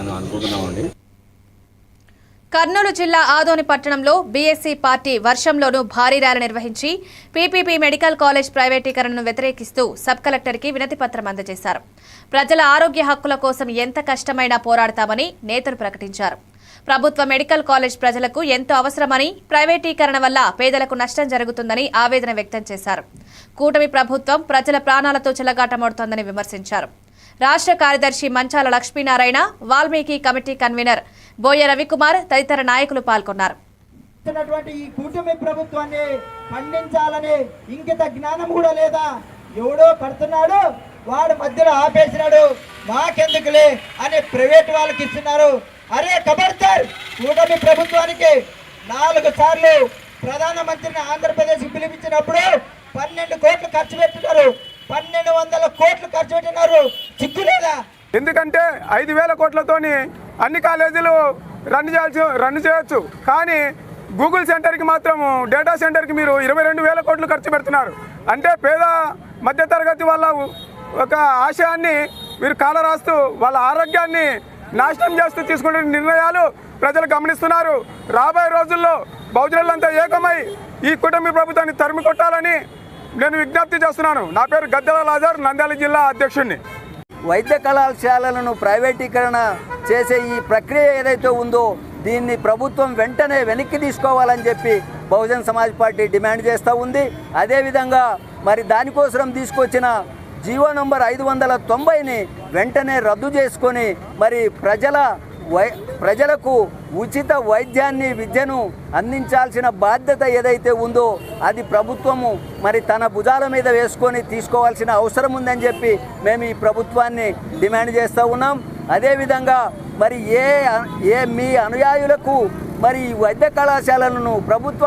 అని అనుకుంటున్నామండి. కర్నూలు జిల్లా ఆదోని పట్టణంలో బీఎస్సీ పార్టీ వర్షంలోనూ భారీ ర్యాలీ నిర్వహించి పీపీపీ మెడికల్ కాలేజ్ ప్రైవేటీకరణను వ్యతిరేకిస్తూ సబ్ కలెక్టర్కి వినతి పత్రం అందజేశారు. ప్రజల ఆరోగ్య హక్కుల కోసం ఎంత కష్టమైనా పోరాడతామని నేతలు ప్రకటించారు. ప్రభుత్వ మెడికల్ కాలేజ్ ప్రజలకు ఎంతో అవసరమని, ప్రైవేటీకరణ వల్ల పేదలకు నష్టం జరుగుతుందని ఆవేదన వ్యక్తం చేశారు. కూటమి ప్రభుత్వం ప్రజల ప్రాణాలతో చెలగాటమాడుతోందని విమర్శించారు. రాష్ట్ర కార్యదర్శి మంచాల లక్ష్మీనారాయణ, వాల్మీకి కమిటీ కన్వీనర్ బోయ రవికుమార్ తదితర నాయకులు పాల్గొన్నారు. ఈ కూటమి ప్రభుత్వాన్ని ఖండించాలని ఇంకిత జ్ఞానం కూడా లేదా? ఎవడో కడుతున్నాడు, వాడు మధ్యలో ఆపేసినాడు, మాకెందుకులే అని ప్రైవేట్ వాళ్ళకి ఇస్తున్నారు. అరే ఖబర్దార్, కూటమి ప్రభుత్వానికి 4 సార్లు ప్రధానమంత్రిని ఆంధ్రప్రదేశ్ పిలిపించినప్పుడు 12 కోట్లు ఖర్చు పెట్టినారు. 1200 కోట్లు ఖర్చు పెట్టినారు. సిగ్గు లేదా? ఎందుకంటే 5,000 కోట్లతోని అన్ని కాలేజీలు రన్ చేయొచ్చు. కానీ గూగుల్ సెంటర్కి మాత్రం, డేటా సెంటర్కి మీరు 22,000 కోట్లు ఖర్చు పెడుతున్నారు. అంటే పేద మధ్యతరగతి వాళ్ళ ఒక ఆశయాన్ని మీరు కాలరాస్తూ వాళ్ళ ఆరోగ్యాన్ని నాశనం చేస్తూ తీసుకునే నిర్ణయాలు ప్రజలు గమనిస్తున్నారు. రాబోయే రోజుల్లో బహుజనులంతా ఏకమై ఈ కూటమి ప్రభుత్వాన్ని తరిమి కొట్టాలని నేను విజ్ఞప్తి చేస్తున్నాను. నా పేరు గద్దెల లాజర్, నంద్యాల జిల్లా అధ్యక్షుడిని. వైద్య కళాశాలలను ప్రైవేటీకరణ చేసే ఈ ప్రక్రియ ఏదైతే ఉందో దీన్ని ప్రభుత్వం వెంటనే వెనక్కి తీసుకోవాలని చెప్పి బహుజన్ సమాజ్ పార్టీ డిమాండ్ చేస్తూ ఉంది. అదేవిధంగా మరి దానికోసం తీసుకొచ్చిన జీవో నంబర్ 590ని వెంటనే రద్దు చేసుకొని మరి ప్రజలకు ఉచిత వైద్యాన్ని, విద్యను అందించాల్సిన బాధ్యత ఏదైతే ఉందో అది ప్రభుత్వము మరి తన భుజాల మీద వేసుకొని తీసుకోవాల్సిన అవసరం ఉందని చెప్పి మేము ఈ ప్రభుత్వాన్ని డిమాండ్ చేస్తూ ఉన్నాం. అదేవిధంగా మరి మీ అనుయాయులకు మరి వైద్య కళాశాలలను ప్రభుత్వ